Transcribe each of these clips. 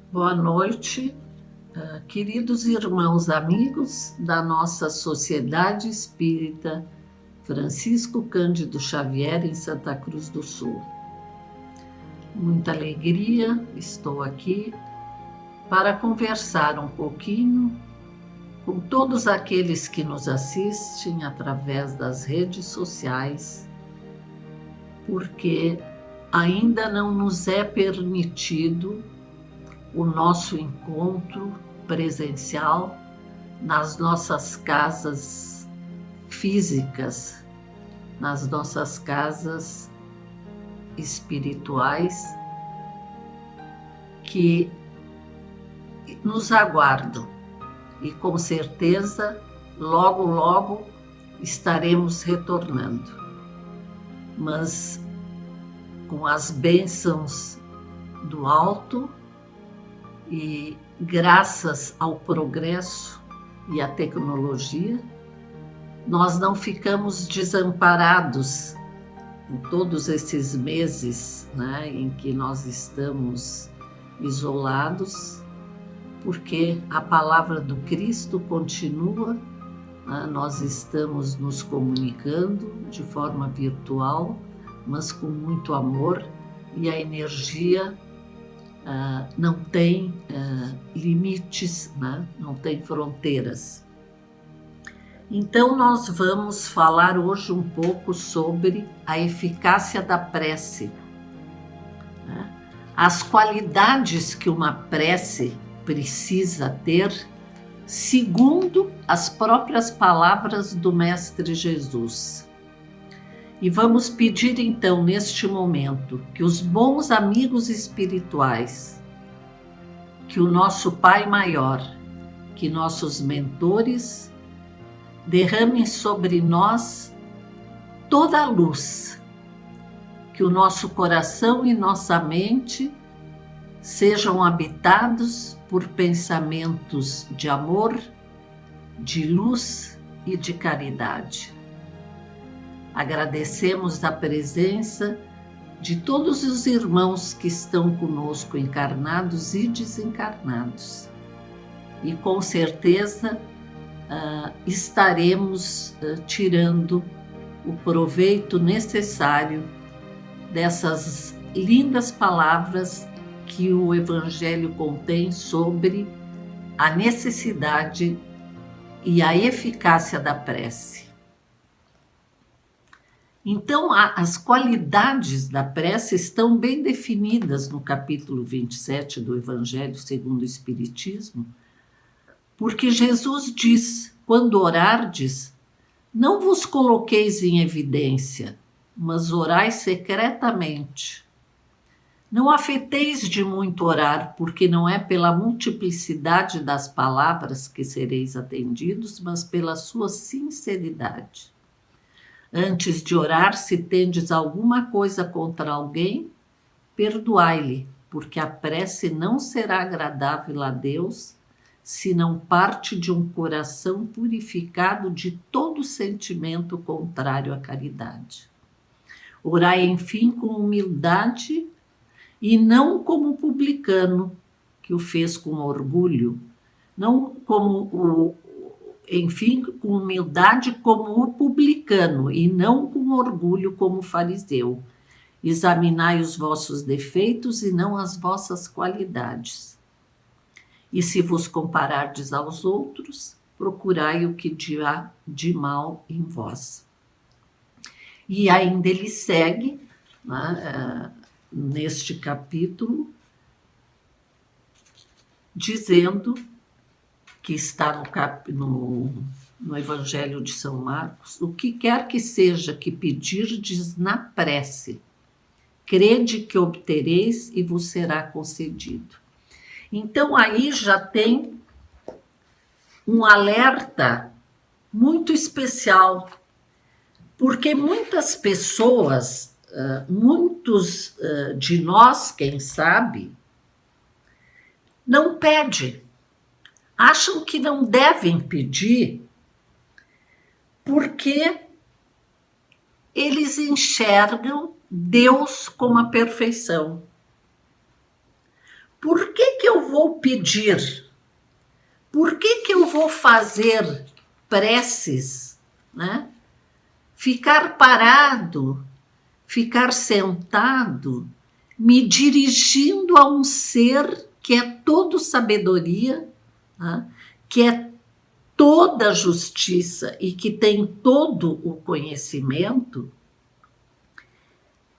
Boa noite, queridos irmãos amigos da nossa Sociedade Espírita Francisco Cândido Xavier, em Santa Cruz do Sul. Muita alegria, estou aqui para conversar um pouquinho com todos aqueles que nos assistem através das redes sociais, porque ainda não nos é permitido o nosso encontro presencial nas nossas casas físicas, nas nossas casas espirituais que nos aguardam e com certeza logo, logo estaremos retornando. Mas com as bênçãos do alto e graças ao progresso e à tecnologia, nós não ficamos desamparados em todos esses meses, em que nós estamos isolados, porque a palavra do Cristo continua, nós estamos nos comunicando de forma virtual, mas com muito amor, e a energia não tem limites, não tem fronteiras. Então nós vamos falar hoje um pouco sobre a eficácia da prece, as qualidades que uma prece precisa ter, segundo as próprias palavras do Mestre Jesus. E vamos pedir então, neste momento, que os bons amigos espirituais, que o nosso Pai Maior, que nossos mentores derramem sobre nós toda a luz, que o nosso coração e nossa mente sejam habitados por pensamentos de amor, de luz e de caridade. Agradecemos a presença de todos os irmãos que estão conosco, encarnados e desencarnados. E com certeza estaremos tirando o proveito necessário dessas lindas palavras que o Evangelho contém sobre a necessidade e a eficácia da prece. Então, as qualidades da prece estão bem definidas no capítulo 27 do Evangelho segundo o Espiritismo, porque Jesus diz: quando orardes, não vos coloqueis em evidência, mas orai secretamente. Não afeteis de muito orar, porque não é pela multiplicidade das palavras que sereis atendidos, mas pela sua sinceridade. Antes de orar, se tendes alguma coisa contra alguém, perdoai-lhe, porque a prece não será agradável a Deus, se não parte de um coração purificado de todo sentimento contrário à caridade. Orai, enfim, com humildade e não como o publicano, que o fez com orgulho, não como com humildade como o publicano, e não com orgulho como o fariseu. Examinai os vossos defeitos e não as vossas qualidades. E se vos comparardes aos outros, procurai o que há de mal em vós. E ainda ele segue, neste capítulo, dizendo que está no Evangelho de São Marcos: o que quer que seja que pedirdes na prece, crede que obtereis e vos será concedido. Então aí já tem um alerta muito especial, porque muitas pessoas, muitos de nós, quem sabe, não pedem. Acham que não devem pedir porque eles enxergam Deus como a perfeição. Por que eu eu vou pedir? Por que eu vou fazer preces, né? Ficar parado, ficar sentado, me dirigindo a um ser que é todo sabedoria, né? Que é toda justiça e que tem todo o conhecimento.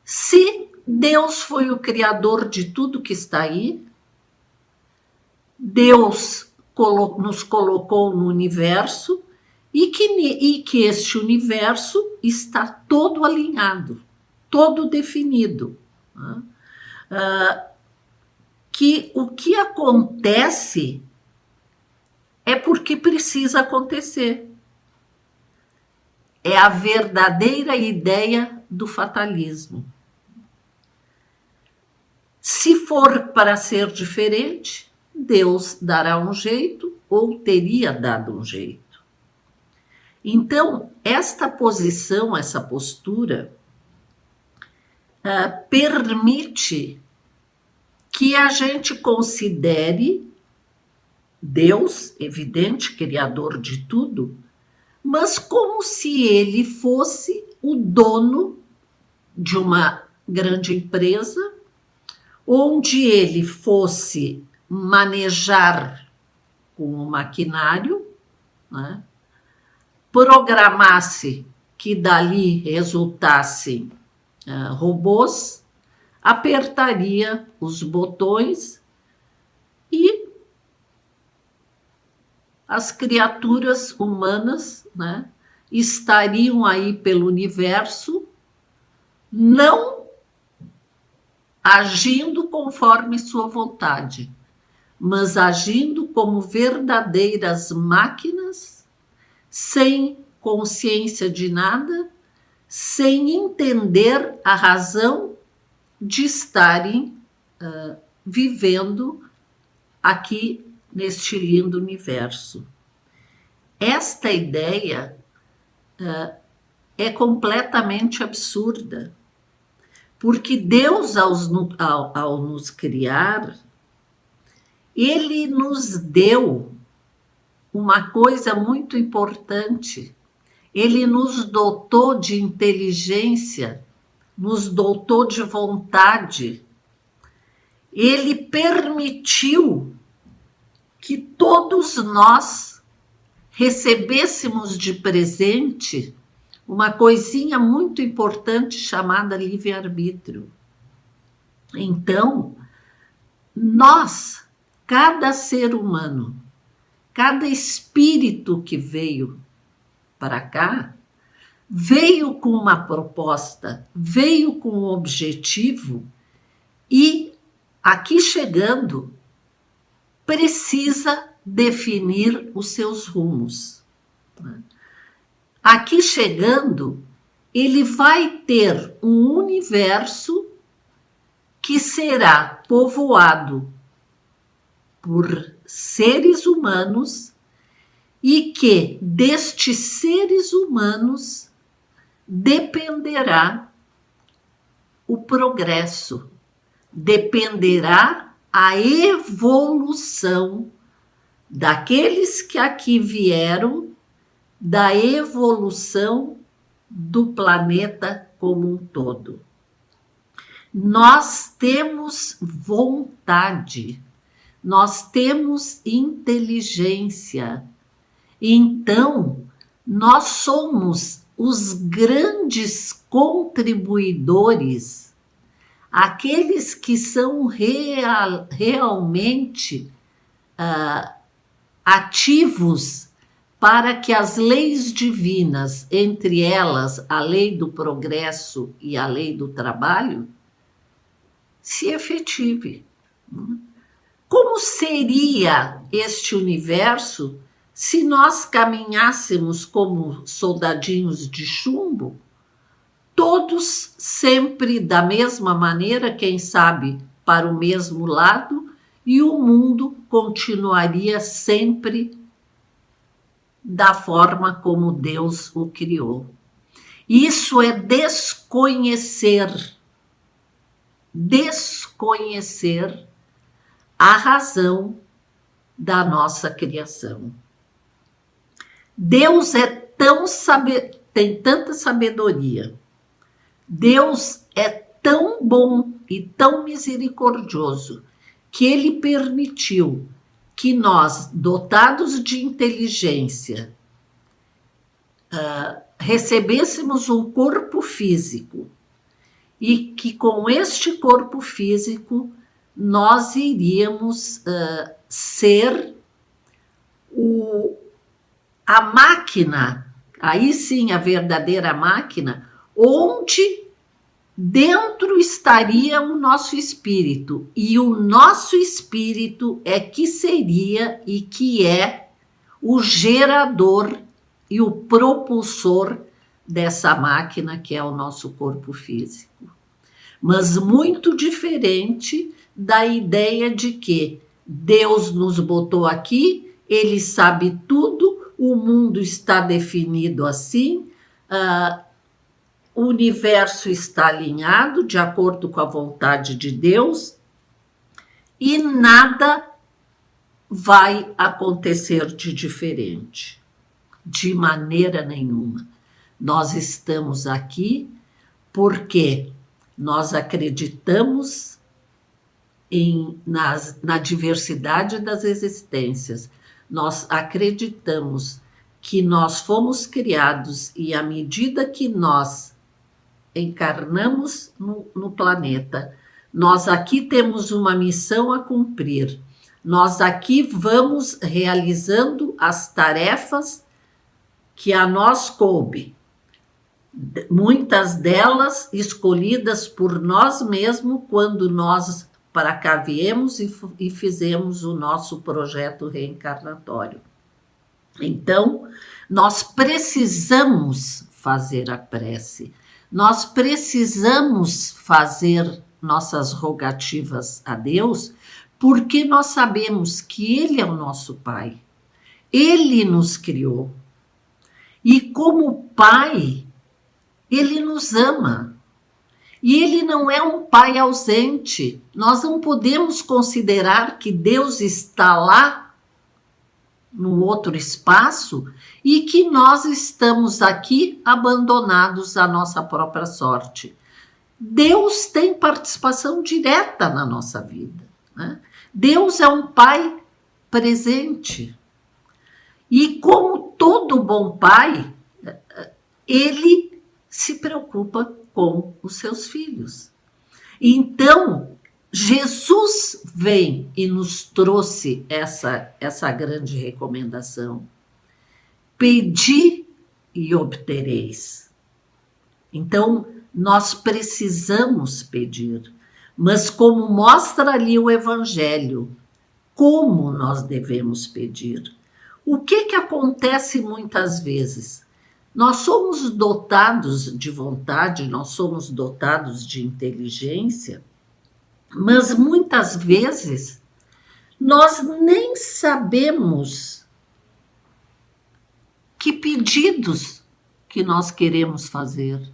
Se Deus foi o criador de tudo que está aí, Deus nos colocou no universo e que este universo está todo alinhado, todo definido. Né? Que o que acontece é porque precisa acontecer. É a verdadeira ideia do fatalismo. Se for para ser diferente, Deus dará um jeito ou teria dado um jeito. Então, esta posição, essa postura, permite que a gente considere Deus, evidente, criador de tudo, mas como se ele fosse o dono de uma grande empresa, onde ele fosse manejar com o maquinário, né, programasse que dali resultassem robôs, apertaria os botões e as criaturas humanas, né, estariam aí pelo universo, não agindo conforme sua vontade, mas agindo como verdadeiras máquinas, sem consciência de nada, sem entender a razão de estarem vivendo aqui neste lindo universo. Esta ideia é completamente absurda, porque Deus, ao nos criar, ele nos deu uma coisa muito importante. Ele nos dotou de inteligência, nos dotou de vontade. Ele permitiu que todos nós recebêssemos de presente uma coisinha muito importante chamada livre-arbítrio. Então, nós, cada ser humano, cada espírito que veio para cá, veio com uma proposta, veio com um objetivo e, aqui chegando, precisa definir os seus rumos. Aqui chegando, ele vai ter um universo que será povoado por seres humanos e que destes seres humanos dependerá o progresso, dependerá a evolução daqueles que aqui vieram, da evolução do planeta como um todo. Nós temos vontade, nós temos inteligência, então nós somos os grandes contribuidores, aqueles que são realmente ativos para que as leis divinas, entre elas a lei do progresso e a lei do trabalho, se efetive. Como seria este universo se nós caminhássemos como soldadinhos de chumbo, todos sempre da mesma maneira, quem sabe para o mesmo lado, e o mundo continuaria sempre da forma como Deus o criou. Isso é desconhecer a razão da nossa criação. Deus tem tanta sabedoria. Deus é tão bom e tão misericordioso que ele permitiu que nós, dotados de inteligência, recebêssemos um corpo físico e que com este corpo físico nós iríamos ser a máquina, aí sim a verdadeira máquina, onde dentro estaria o nosso espírito, e o nosso espírito é que seria e que é o gerador e o propulsor dessa máquina que é o nosso corpo físico. Mas muito diferente da ideia de que Deus nos botou aqui, ele sabe tudo, o mundo está definido assim, o universo está alinhado de acordo com a vontade de Deus e nada vai acontecer de diferente, de maneira nenhuma. Nós estamos aqui porque nós acreditamos na diversidade das existências. Nós acreditamos que nós fomos criados e à medida que nós encarnamos no planeta, nós aqui temos uma missão a cumprir. Nós aqui vamos realizando as tarefas que a nós coube. Muitas delas escolhidas por nós mesmos quando nós para cá viemos e fizemos o nosso projeto reencarnatório. Então, nós precisamos fazer a prece, nós precisamos fazer nossas rogativas a Deus, porque nós sabemos que Ele é o nosso Pai, Ele nos criou, e como Pai, Ele nos ama. E ele não é um pai ausente. Nós não podemos considerar que Deus está lá no outro espaço e que nós estamos aqui abandonados à nossa própria sorte. Deus tem participação direta na nossa vida, né? Deus é um pai presente. E como todo bom pai, ele se preocupa com os seus filhos. Então, Jesus vem e nos trouxe essa grande recomendação. Pedi e obtereis. Então, nós precisamos pedir, mas como mostra ali o Evangelho, como nós devemos pedir? O que acontece muitas vezes? Nós somos dotados de vontade, nós somos dotados de inteligência, mas muitas vezes nós nem sabemos que pedidos que nós queremos fazer.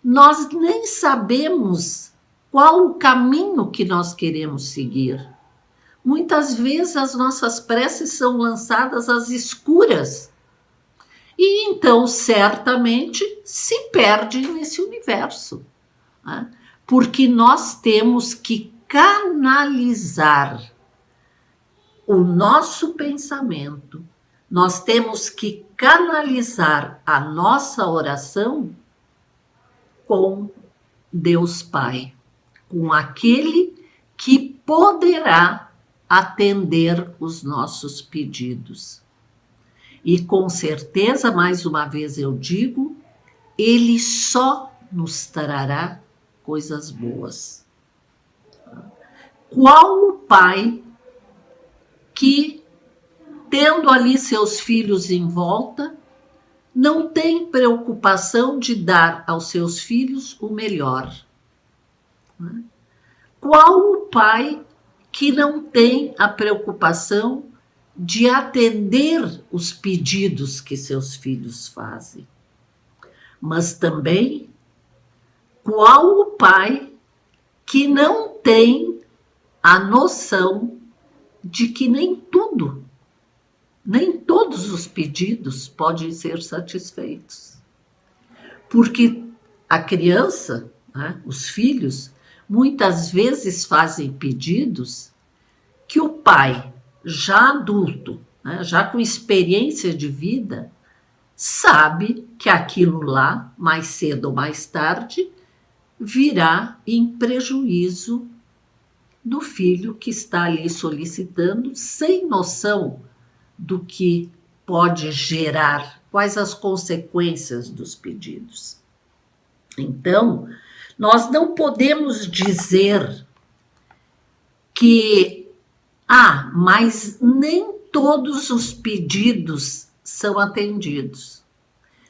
Nós nem sabemos qual o caminho que nós queremos seguir. Muitas vezes as nossas preces são lançadas às escuras. E então, certamente, se perde nesse universo, né? Porque nós temos que canalizar o nosso pensamento, nós temos que canalizar a nossa oração com Deus Pai, com aquele que poderá atender os nossos pedidos. E com certeza, mais uma vez eu digo, ele só nos trará coisas boas. Qual o pai que, tendo ali seus filhos em volta, não tem preocupação de dar aos seus filhos o melhor? Qual o pai que não tem a preocupação de atender os pedidos que seus filhos fazem? Mas também, qual o pai que não tem a noção de que nem todos os pedidos podem ser satisfeitos. Porque a criança, né, os filhos, muitas vezes fazem pedidos que o pai, já adulto, né, já com experiência de vida, sabe que aquilo lá, mais cedo ou mais tarde, virá em prejuízo do filho que está ali solicitando, sem noção do que pode gerar, quais as consequências dos pedidos. Então, nós não podemos dizer que, mas nem todos os pedidos são atendidos.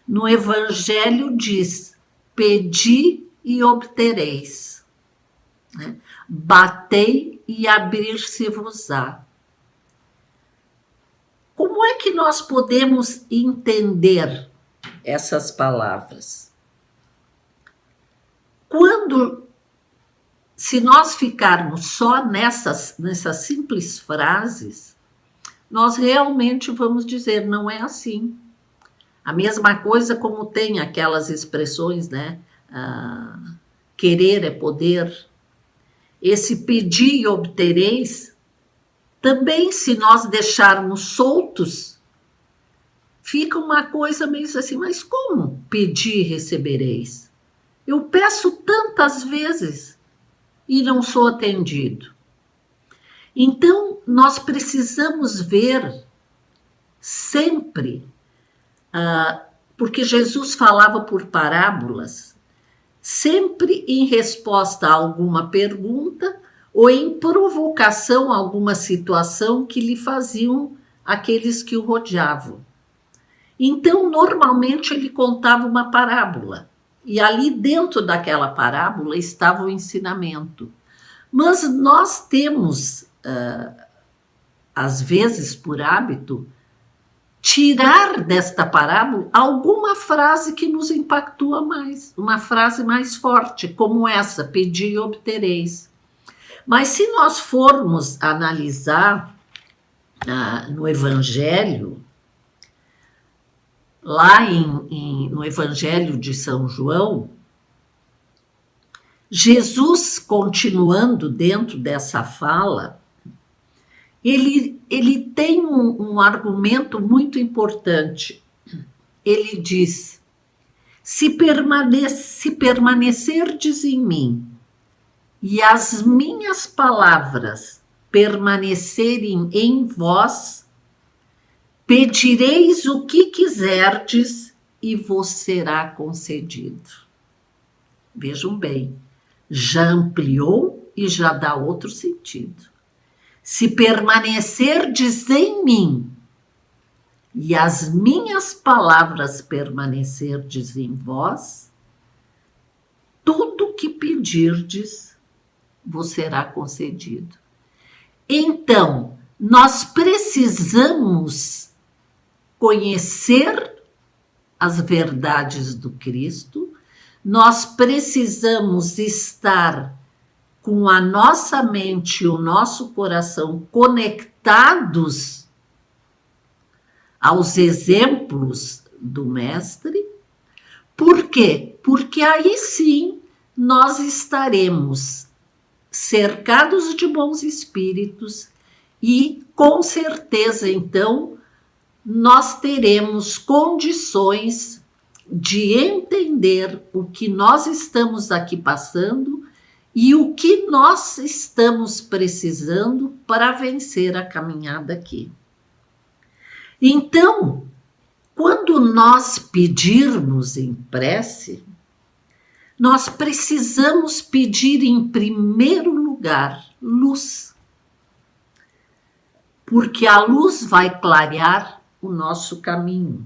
No Evangelho diz: pedi e obtereis, né? Batei e abrir-se-vos-á. Como é que nós podemos entender essas palavras? Se nós ficarmos só nessas simples frases, nós realmente vamos dizer, não é assim. A mesma coisa como tem aquelas expressões, né? Querer é poder. Esse pedir e obtereis, também se nós deixarmos soltos, fica uma coisa meio assim, mas como pedir e recebereis? Eu peço tantas vezes e não sou atendido. Então, nós precisamos ver sempre, porque Jesus falava por parábolas, sempre em resposta a alguma pergunta ou em provocação a alguma situação que lhe faziam aqueles que o rodeavam. Então, normalmente, ele contava uma parábola. E ali dentro daquela parábola estava o ensinamento. Mas nós temos, às vezes por hábito, tirar desta parábola alguma frase que nos impactua mais, uma frase mais forte, como essa, pedi e obtereis. Mas se nós formos analisar no Evangelho, lá no Evangelho de São João, Jesus, continuando dentro dessa fala, ele tem um argumento muito importante. Ele diz: se permanecerdes em mim e as minhas palavras permanecerem em vós, pedireis o que quiserdes e vos será concedido. Vejam bem, já ampliou e já dá outro sentido. Se permanecerdes em mim e as minhas palavras permanecerdes em vós, tudo que pedirdes vos será concedido. Então, nós precisamos conhecer as verdades do Cristo, nós precisamos estar com a nossa mente e o nosso coração conectados aos exemplos do Mestre. Por quê? Porque aí sim nós estaremos cercados de bons espíritos e, com certeza, então, nós teremos condições de entender o que nós estamos aqui passando e o que nós estamos precisando para vencer a caminhada aqui. Então, quando nós pedirmos em prece, nós precisamos pedir em primeiro lugar luz, porque a luz vai clarear o nosso caminho.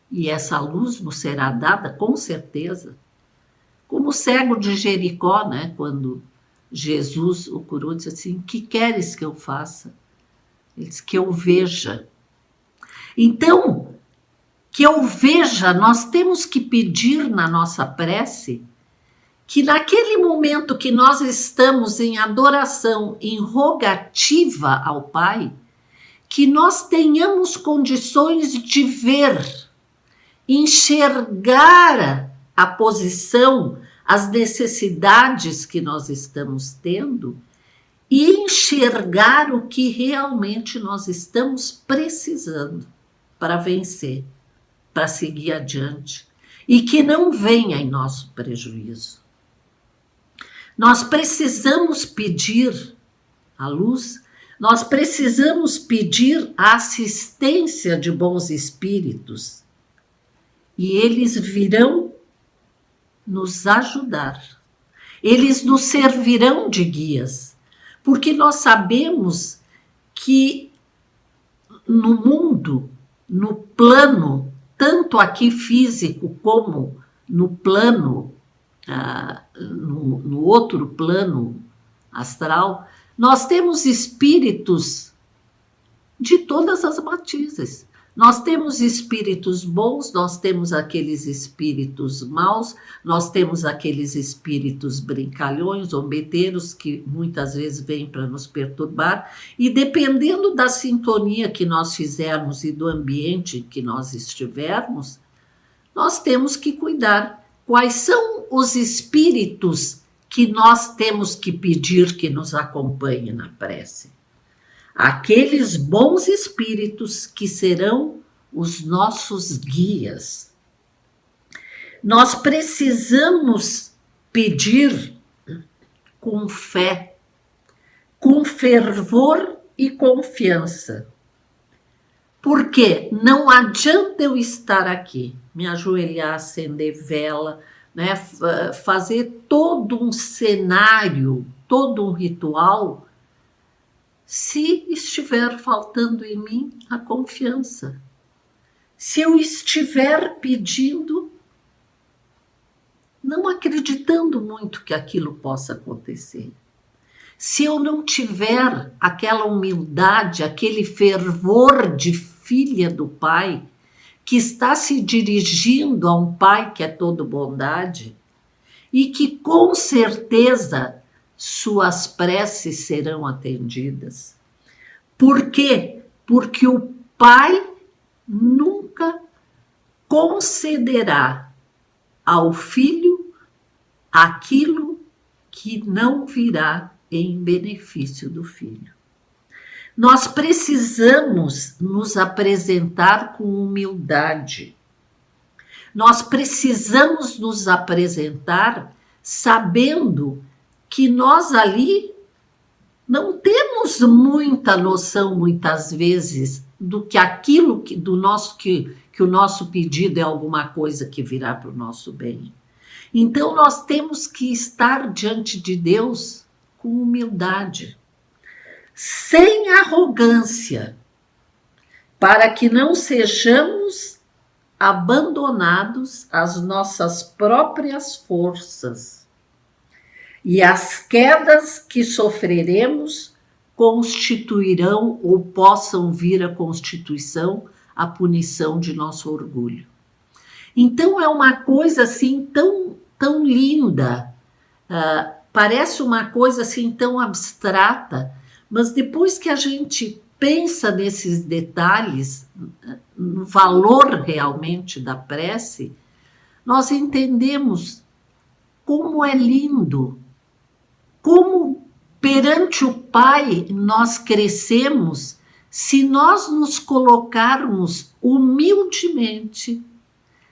E essa luz nos será dada com certeza, como o cego de Jericó, né? Quando Jesus o curou, disse assim: que queres que eu faça? Ele disse: que eu veja. Então, que eu veja, nós temos que pedir na nossa prece que naquele momento que nós estamos em adoração, em rogativa ao Pai, que nós tenhamos condições de ver, enxergar a posição, as necessidades que nós estamos tendo e enxergar o que realmente nós estamos precisando para vencer, para seguir adiante, e que não venha em nosso prejuízo. Nós precisamos pedir a luz, nós precisamos pedir a assistência de bons espíritos, e eles virão nos ajudar, eles nos servirão de guias, porque nós sabemos que no mundo, no plano, tanto aqui físico como no plano, no outro plano astral, nós temos espíritos de todas as matizes. Nós temos espíritos bons, nós temos aqueles espíritos maus, nós temos aqueles espíritos brincalhões, zombeteiros, que muitas vezes vêm para nos perturbar, e dependendo da sintonia que nós fizermos e do ambiente que nós estivermos, nós temos que cuidar. Quais são os espíritos que nós temos que pedir que nos acompanhem na prece? Aqueles bons espíritos que serão os nossos guias. Nós precisamos pedir com fé, com fervor e confiança. Porque não adianta eu estar aqui, me ajoelhar, acender vela, né, fazer todo um cenário, todo um ritual, se estiver faltando em mim a confiança, se eu estiver pedindo, não acreditando muito que aquilo possa acontecer, se eu não tiver aquela humildade, aquele fervor de filha do Pai, que está se dirigindo a um Pai que é todo bondade, e que com certeza suas preces serão atendidas. Por quê? Porque o Pai nunca concederá ao Filho aquilo que não virá em benefício do Filho. Nós precisamos nos apresentar com humildade. Nós precisamos nos apresentar sabendo que nós ali não temos muita noção, muitas vezes, do que aquilo que o nosso pedido é alguma coisa que virá para o nosso bem. Então nós temos que estar diante de Deus com humildade, sem arrogância, para que não sejamos abandonados às nossas próprias forças. E as quedas que sofreremos constituirão ou possam vir a constituição a punição de nosso orgulho. Então é uma coisa assim tão linda, parece uma coisa assim tão abstrata, mas depois que a gente pensa nesses detalhes, no valor realmente da prece, nós entendemos como é lindo, como perante o Pai nós crescemos se nós nos colocarmos humildemente,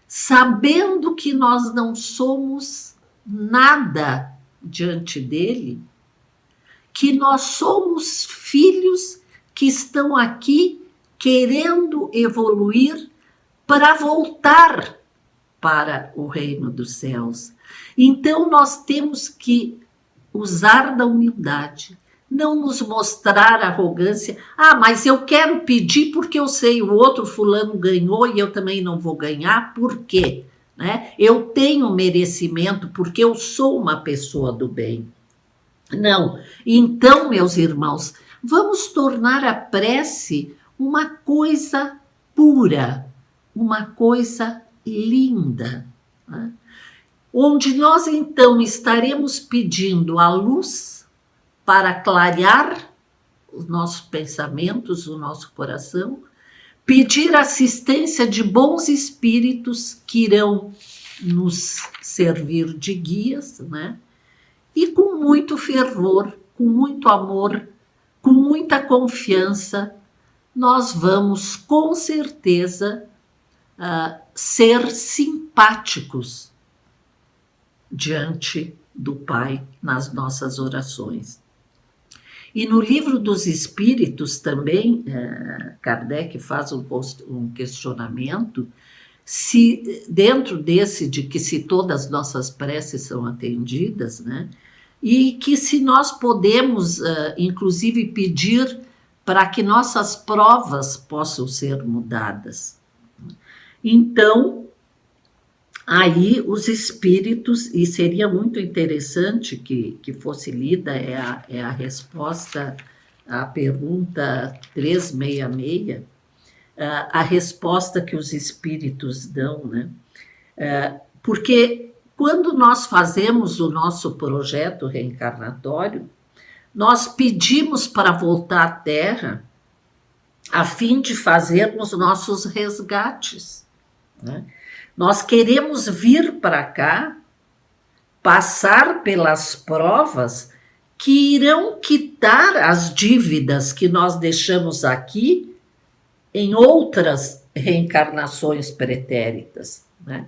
sabendo que nós não somos nada diante dele, que nós somos filhos que estão aqui querendo evoluir para voltar para o reino dos céus. Então nós temos que usar da humildade, não nos mostrar arrogância. Mas eu quero pedir porque eu sei o outro fulano ganhou e eu também não vou ganhar. Por quê? Eu tenho merecimento porque eu sou uma pessoa do bem. Não. Então, meus irmãos, vamos tornar a prece uma coisa pura, uma coisa linda. onde nós então estaremos pedindo a luz para clarear os nossos pensamentos, o nosso coração, pedir assistência de bons espíritos que irão nos servir de guias, né? E com muito fervor, com muito amor, com muita confiança, nós vamos com certeza ser simpáticos diante do Pai nas nossas orações. E no Livro dos Espíritos também, Kardec faz um questionamento, se dentro desse de que se todas as nossas preces são atendidas, né, e que se nós podemos, inclusive, pedir para que nossas provas possam ser mudadas. Então, aí os espíritos, e seria muito interessante que fosse lida, é a resposta à pergunta 366, a resposta que os espíritos dão, né? Porque quando nós fazemos o nosso projeto reencarnatório, nós pedimos para voltar à Terra a fim de fazermos nossos resgates, né? Nós queremos vir para cá, passar pelas provas que irão quitar as dívidas que nós deixamos aqui em outras reencarnações pretéritas, né?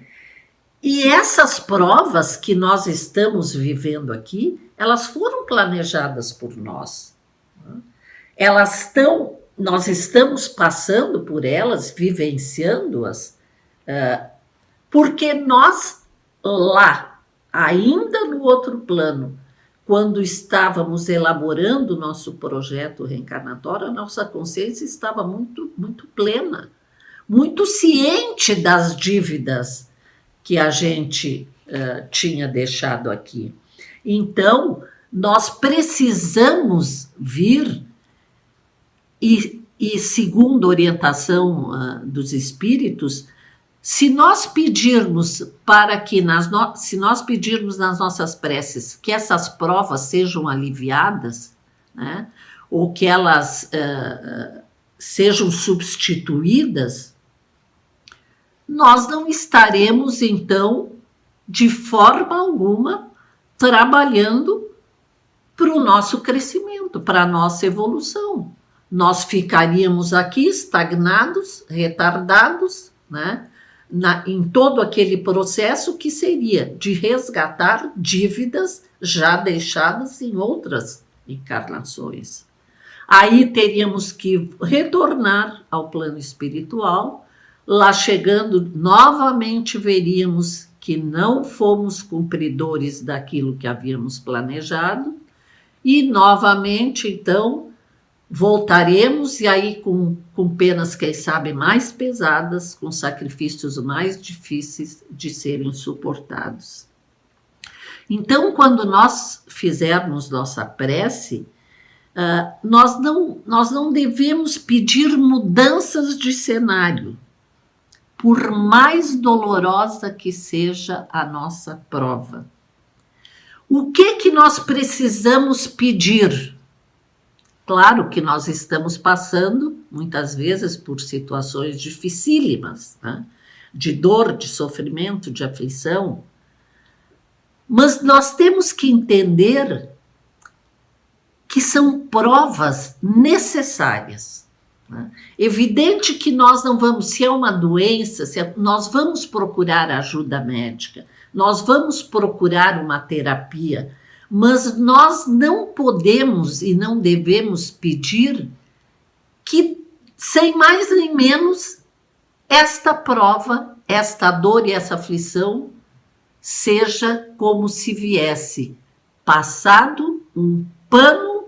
E essas provas que nós estamos vivendo aqui, elas foram planejadas por nós, né? Nós estamos passando por elas, vivenciando-as, porque nós lá, ainda no outro plano, quando estávamos elaborando o nosso projeto reencarnatório, a nossa consciência estava muito, muito plena, muito ciente das dívidas que a gente tinha deixado aqui. Então, nós precisamos vir e segundo a orientação dos espíritos, se nós pedirmos se nós pedirmos nas nossas preces que essas provas sejam aliviadas, né, ou que elas sejam substituídas, nós não estaremos, então, de forma alguma, trabalhando para o nosso crescimento, para a nossa evolução. Nós ficaríamos aqui estagnados, retardados, né? Em todo aquele processo que seria de resgatar dívidas já deixadas em outras encarnações. Aí teríamos que retornar ao plano espiritual, lá chegando novamente veríamos que não fomos cumpridores daquilo que havíamos planejado e novamente então voltaremos, e aí com penas, quem sabe, mais pesadas, com sacrifícios mais difíceis de serem suportados. Então, quando nós fizermos nossa prece, nós não devemos pedir mudanças de cenário, por mais dolorosa que seja a nossa prova. O que nós precisamos pedir? Claro que nós estamos passando, muitas vezes, por situações dificílimas, né? De dor, de sofrimento, de aflição, mas nós temos que entender que são provas necessárias, né? Evidente que nós não vamos, se é uma doença, nós vamos procurar ajuda médica, nós vamos procurar uma terapia, mas nós não podemos e não devemos pedir que, sem mais nem menos, esta prova, esta dor e essa aflição seja como se viesse passado um pano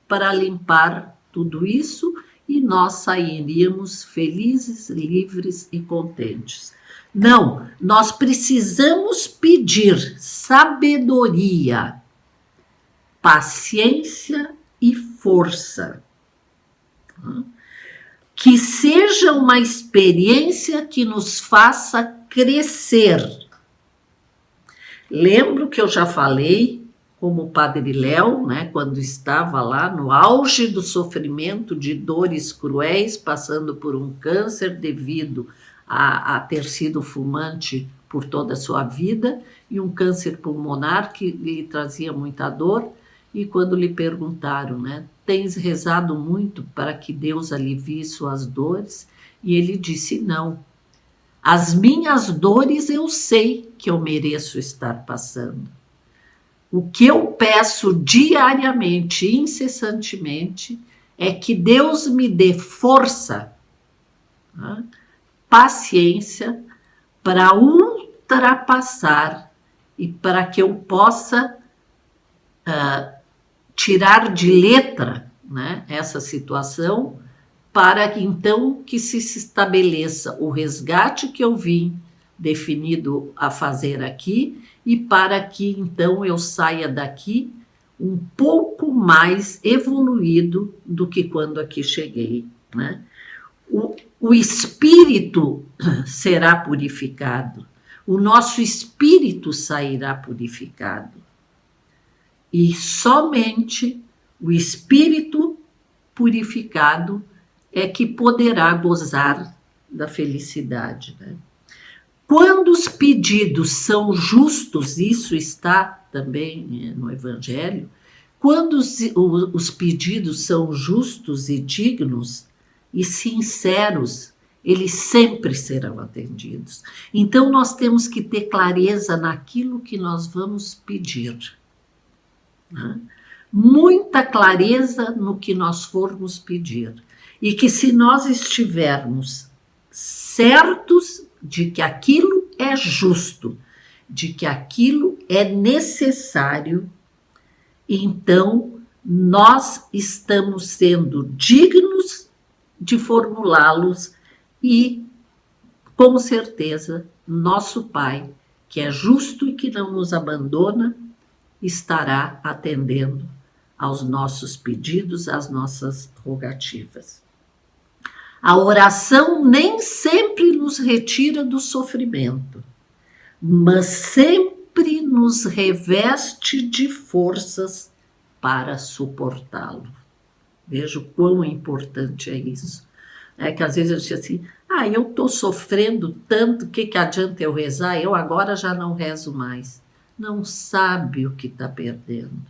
para limpar tudo isso e nós sairíamos felizes, livres e contentes. Não, nós precisamos pedir sabedoria, paciência e força. Que seja uma experiência que nos faça crescer. Lembro que eu já falei, como o Padre Léo, né, quando estava lá no auge do sofrimento, de dores cruéis, passando por um câncer devido a ter sido fumante por toda a sua vida, e um câncer pulmonar que lhe trazia muita dor. E quando lhe perguntaram, né, tens rezado muito para que Deus alivie suas dores? E ele disse, não. As minhas dores eu sei que eu mereço estar passando. O que eu peço diariamente, incessantemente, é que Deus me dê força, né, paciência para ultrapassar e para que eu possa tirar de letra, né, essa situação, para que então que se estabeleça o resgate que eu vim definido a fazer aqui, e para que então eu saia daqui um pouco mais evoluído do que quando aqui cheguei, né? O espírito será purificado, o nosso espírito sairá purificado. E somente o espírito purificado é que poderá gozar da felicidade, né? Quando os pedidos são justos, isso está também no Evangelho, quando os pedidos são justos e dignos e sinceros, eles sempre serão atendidos. Então, nós temos que ter clareza naquilo que nós vamos pedir, né? Muita clareza no que nós formos pedir. E que se nós estivermos certos de que aquilo é justo, de que aquilo é necessário, então nós estamos sendo dignos de formulá-los e, com certeza, nosso Pai, que é justo e que não nos abandona, estará atendendo aos nossos pedidos, às nossas rogativas. A oração nem sempre nos retira do sofrimento, mas sempre nos reveste de forças para suportá-lo. Veja o quão importante é isso. É que às vezes eu digo assim, eu estou sofrendo tanto, o que adianta eu rezar? Eu agora já não rezo mais. Não sabe o que está perdendo.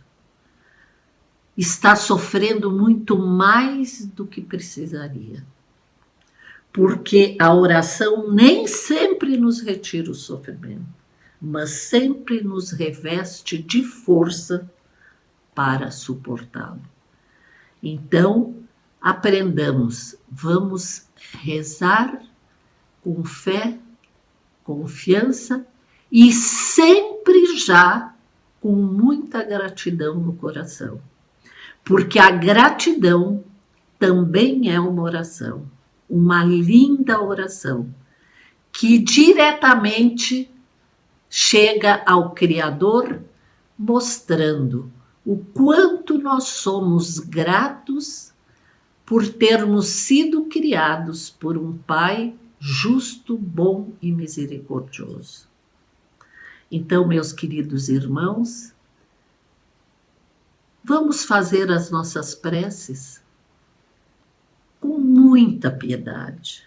Está sofrendo muito mais do que precisaria. Porque a oração nem sempre nos retira o sofrimento, mas sempre nos reveste de força para suportá-lo. Então, aprendamos, vamos rezar com fé, confiança e sempre já com muita gratidão no coração. Porque a gratidão também é uma oração, uma linda oração, que diretamente chega ao Criador, mostrando o quanto nós somos gratos por termos sido criados por um Pai justo, bom e misericordioso. Então, meus queridos irmãos, vamos fazer as nossas preces com muita piedade.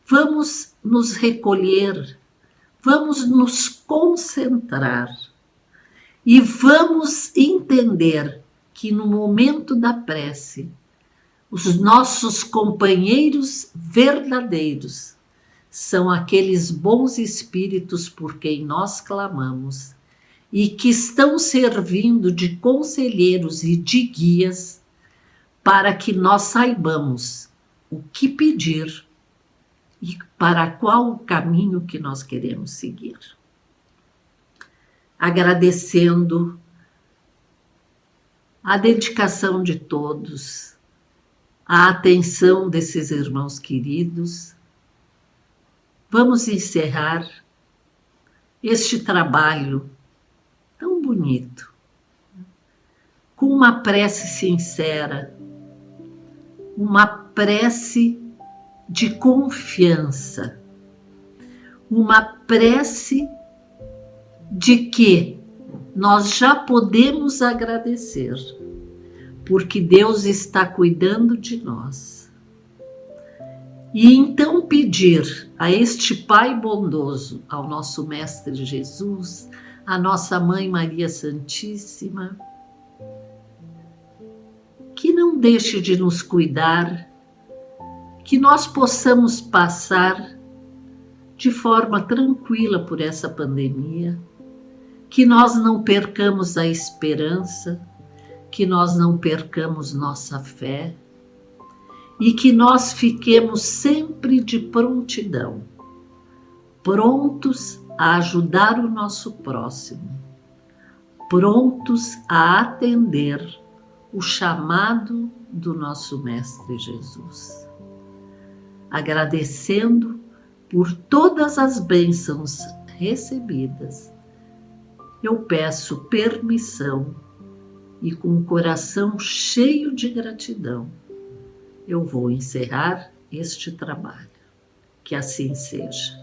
Vamos nos recolher, vamos nos concentrar e vamos entender que no momento da prece, os nossos companheiros verdadeiros são aqueles bons espíritos por quem nós clamamos e que estão servindo de conselheiros e de guias para que nós saibamos o que pedir e para qual o caminho que nós queremos seguir. Agradecendo a dedicação de todos, a atenção desses irmãos queridos, vamos encerrar este trabalho tão bonito, com uma prece sincera, uma prece de confiança, uma prece de que nós já podemos agradecer, porque Deus está cuidando de nós. E então pedir a este Pai bondoso, ao nosso Mestre Jesus, à nossa Mãe Maria Santíssima, que não deixe de nos cuidar, que nós possamos passar de forma tranquila por essa pandemia, que nós não percamos a esperança, que nós não percamos nossa fé e que nós fiquemos sempre de prontidão, prontos a ajudar o nosso próximo, prontos a atender o chamado do nosso Mestre Jesus. Agradecendo por todas as bênçãos recebidas, eu peço permissão e com o coração cheio de gratidão, eu vou encerrar este trabalho. Que assim seja.